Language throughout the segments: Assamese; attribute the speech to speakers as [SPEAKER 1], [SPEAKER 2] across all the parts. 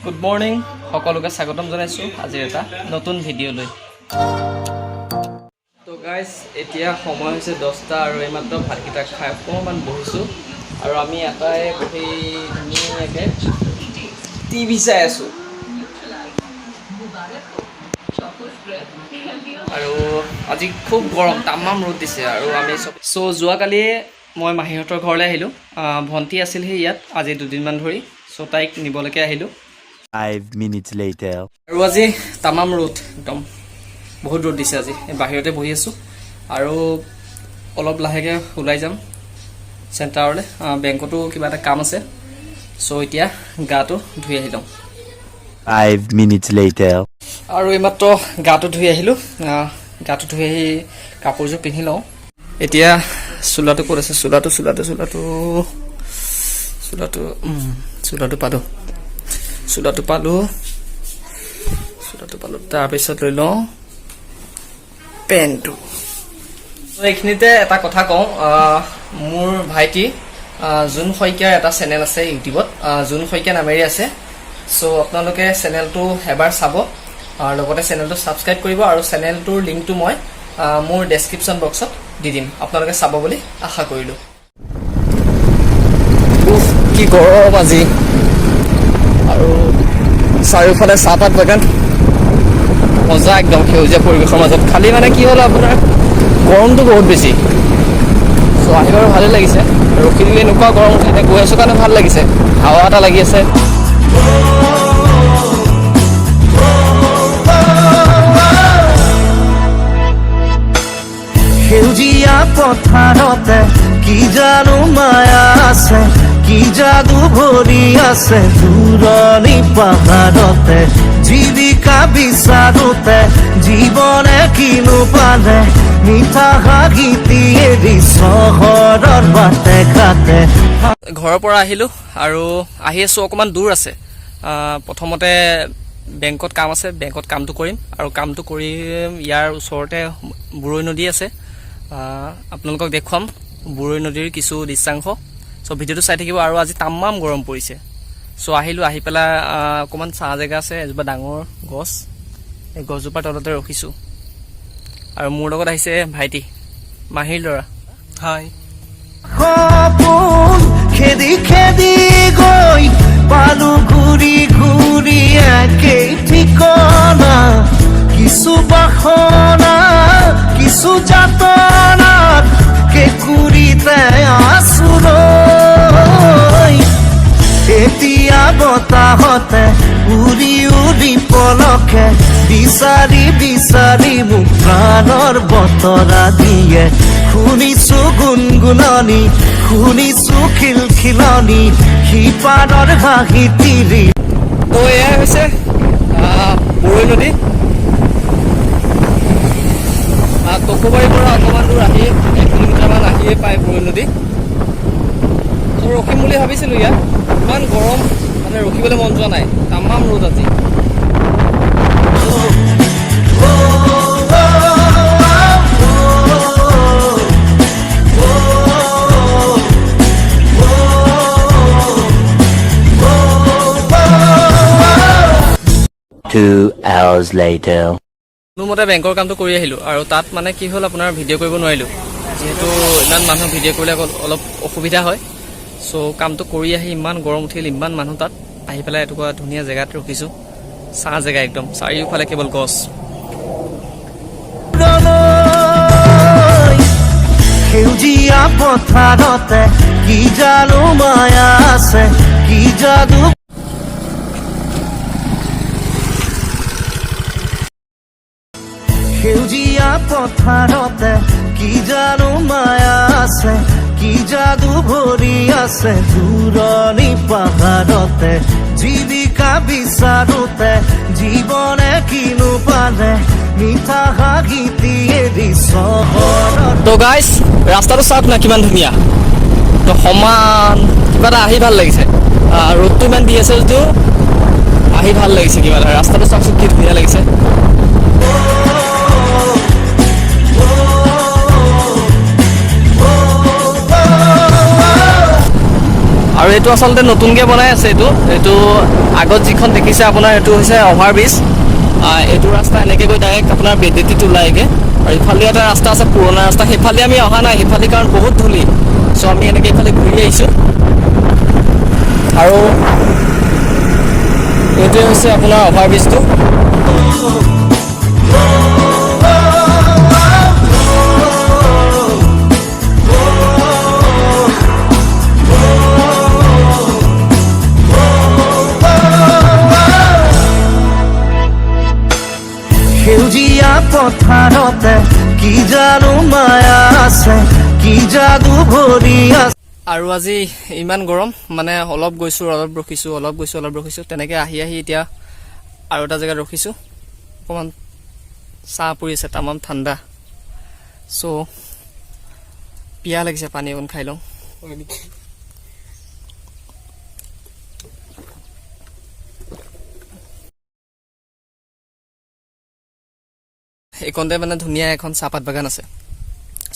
[SPEAKER 1] গুড মৰ্নিং সকলোকে স্বাগতম জনাইছোঁ আজিৰ এটা নতুন ভিডিঅ'লৈ। তো গাইজ এতিয়া সময় হৈছে 10টা আৰু এইমাত্ৰ ভাতকেইটা খাই অকণমান বহিছোঁ আৰু আমি এটাই বহি ধুনীয়াকৈ টিভি চাই আছোঁ আৰু আজি খুব গৰম তামাম ৰ'দ দিছে আৰু আমি যোৱাকালি মই মাহীহঁতৰ ঘৰলৈ আহিলোঁ। ভণ্টি আছিলহি ইয়াত আজি দুদিনমান ধৰি, তাইক নিবলৈকে আহিলোঁ।
[SPEAKER 2] 5 minutes later
[SPEAKER 1] আৰু আজি তামাম ৰ'দ, একদম বহুত ৰ'দ দিছে আজি। বাহিৰতে বহি আছোঁ আৰু অলপ লাহেকৈ ওলাই যাম চেণ্টাৰলৈ। বেংকতো কিবা এটা কাম আছে, এতিয়া গাটো ধুই আহি লওঁ।
[SPEAKER 2] 5 minutes later
[SPEAKER 1] আৰু এইমাত্ৰ গাটো ধুই আহিলোঁ। গাটো ধুই আহি কাপোৰযোৰ পিন্ধি লওঁ। এতিয়া চোলাটো ক'ত আছে? চোলাটো পালোঁ। তাৰপিছত লৈ লওঁ পেণ্টটো। এইখিনিতে এটা কথা কওঁ, মোৰ ভাইটি জোন শইকীয়াৰ এটা চেনেল আছে ইউটিউবত, জোন শইকীয়া নামেৰে আছে। আপোনালোকে চেনেলটো এবাৰ চাব আৰু লগতে চেনেলটো ছাবস্ক্ৰাইব কৰিব আৰু চেনেলটোৰ লিংকটো মই মোৰ ডেছক্ৰিপশ্যন বক্সত দি দিম, আপোনালোকে চাব বুলি আশা কৰিলোঁ। কি গৰম আজি, আৰু চাৰিওফালে চাহপাত বাগান, মজা একদম সেউজীয়া পৰিৱেশৰ মাজত। খালি মানে কি হ'ল আপোনাৰ গৰমটো বহুত বেছি। আহি বাৰু ভালেই লাগিছে, ৰখি দিলে এনেকুৱা গৰম উঠে। এতিয়া গৈ আছোঁ কাৰণে ভাল লাগিছে, হাৱা এটা লাগি আছে।
[SPEAKER 3] সেউজীয়া পথাৰতে কি জানো মায়া আছে, কি যাদু ভৰি আছে দূৰণি পাহাৰতে। জীৱিকা বিচাৰোতে জীৱনে কিনো পালে, মিঠা হাঁহিটি এৰি চহৰৰ বাটে ঘাটে।
[SPEAKER 1] ঘৰৰ পৰা আহিলোঁ আৰু আহি আছোঁ, অকণমান দূৰ আছে। প্ৰথমতে বেংকত কাম আছে, বেংকত কামটো কৰিম আৰু কামটো কৰি ইয়াৰ ওচৰতে বুৰৈ নদী আছে, আপোনালোকক দেখুৱাম বুৰৈ নদীৰ কিছু দৃশ্যাংশ। ভিডিঅ'টো চাই থাকিব। আৰু আজি তামাম গৰম পৰিছে। আহিলোঁ, আহি পেলাই অকণমান চাহ জেগা আছে, এজোপা ডাঙৰ গছ, এই গছজোপাৰ তলতে ৰখিছোঁ। আৰু মোৰ লগত আহিছে ভাইটি, মাহীৰ ল'ৰা। হাই।
[SPEAKER 3] সপোন খেদি খেদি গৈ পালো ঘূৰি ঘূৰি একেই ঠিকনা, কিছু বাসনা কিছু যাতনাত কেঁকুৰিতে আছো ৰৈ। এতিয়া বতাহতে উৰি উৰি পলকে বিচাৰি বিচাৰি মোক প্ৰাণৰ বতৰা দিয়ে। শুনিছো গুণগুণনি, শুনিছো খিলখিলনি, সিপাৰৰ হাঁহি তিৰি।
[SPEAKER 1] এয়াই হৈছে বুৰৈ নদী। টকোবাৰীৰ পৰা অকণমান দূৰ আহি 1 কিলোমিটাৰমান আহিয়ে পায় বুৰৈ নদী। ৰখিম বুলি ভাবিছিলোঁ ইয়াত, ইমান গৰম মানে ৰখিবলৈ মন যোৱা নাই, তামাম ৰ'দ আজি।
[SPEAKER 2] Two hours later
[SPEAKER 1] কোনোমতে বেংকৰ কামটো কৰি আহিলোঁ আৰু তাত মানে কি হ'ল, আপোনাৰ ভিডিঅ' কৰিব নোৱাৰিলোঁ, যিহেতু ইমান মানুহ ভিডিঅ' কৰিলে অলপ অসুবিধা হয়। কামটো কৰি আহি ইমান গৰম উঠিল, ইমান মানুহ তাত আহি পেলাই এটুকুৰা ধুনীয়া জেগাত ৰখিছোঁ, চাহ জেগা একদম, চাৰিওফালে কেৱল গছ।
[SPEAKER 3] সেউজীয়া পথাৰতে কি জানো মায়া আছে, কি যাদু। সেউজীয়া পথাৰতে কি জানো মায়া আছে, কি যাদু ভৰি আছে দূৰণি পাহাৰতে। জীৱিকা বিচাৰোতে জীৱনে কিনো পালে, মিঠা হাঁহিটি এৰি চহৰত।
[SPEAKER 1] গাইজ ৰাস্তাটো চাওক না কিমান ধুনীয়া, সমান, কিবা এটা আহি ভাল লাগিছে। ৰ'দটো ইমান দি আছে যদিও আহি ভাল লাগিছে কিবা এটা। ৰাস্তাটো চাওকচোন কি ধুনীয়া লাগিছে। আৰু আৰু এইটো আচলতে নতুনকৈ বনাই আছে। এইটো আগত যিখন দেখিছে আপোনাৰ এইটো হৈছে অভাৰ ব্ৰিজ। এইটো ৰাস্তা এনেকৈ গৈ ডাইৰেক্ট আপোনাৰ বেদেতিত ওলাইগৈ। আৰু ইফালে এটা ৰাস্তা আছে পুৰণা ৰাস্তা, সেইফালে আমি অহা নাই, সেইফালে কাৰণ বহুত ধূলি। চ' আমি এনেকৈ এইফালে ঘূৰি আহিছোঁ। আৰু এইটোৱে হৈছে আপোনাৰ অভাৰ ব্ৰিজটো।
[SPEAKER 3] সেউজীয়া পথাৰতে কি জানো মায়া আছে, কি যাদু ভৰি আছে।
[SPEAKER 1] আৰু আজি ইমান গৰম, মানে অলপ গৈছোঁ অলপ ৰখিছোঁ, অলপ গৈছোঁ অলপ ৰখিছোঁ, তেনেকৈ আহি এতিয়া আৰু এটা জেগাত ৰখিছোঁ। অকণমান চাহ পৰি আছে, তামাম ঠাণ্ডা। চ' পিয়াহ লাগিছে, পানী অকণ খাই লওঁ। এইকণতে মানে ধুনীয়া এখন চাহপাত বাগান আছে।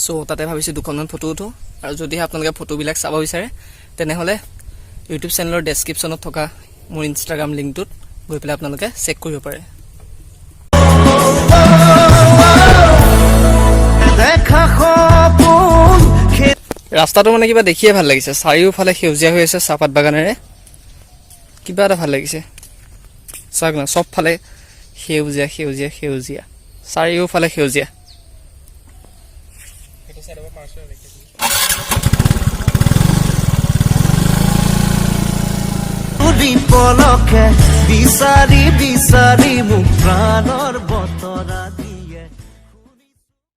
[SPEAKER 1] চ' তাতে ভাবিছোঁ দুখনমান ফটো উঠোঁ। আৰু যদিহে আপোনালোকে ফটোবিলাক চাব বিচাৰে তেনেহ'লে ইউটিউব চেনেলৰ ডেছক্ৰিপশ্যনত থকা মোৰ ইনষ্টাগ্ৰাম লিংকটোত গৈ পেলাই আপোনালোকে চেক কৰিব পাৰে। ৰাস্তাটো মানে কিবা দেখিয়ে ভাল লাগিছে, চাৰিওফালে সেউজীয়া হৈ আছে চাহপাত বাগানেৰে, কিবা এটা ভাল লাগিছে। চাওক না, চবফালে সেউজীয়া সেউজীয়া সেউজীয়া, চাৰিওফালে সেউজীয়া।
[SPEAKER 3] পলকে বিচাৰি বিচাৰি মোক প্ৰাণৰ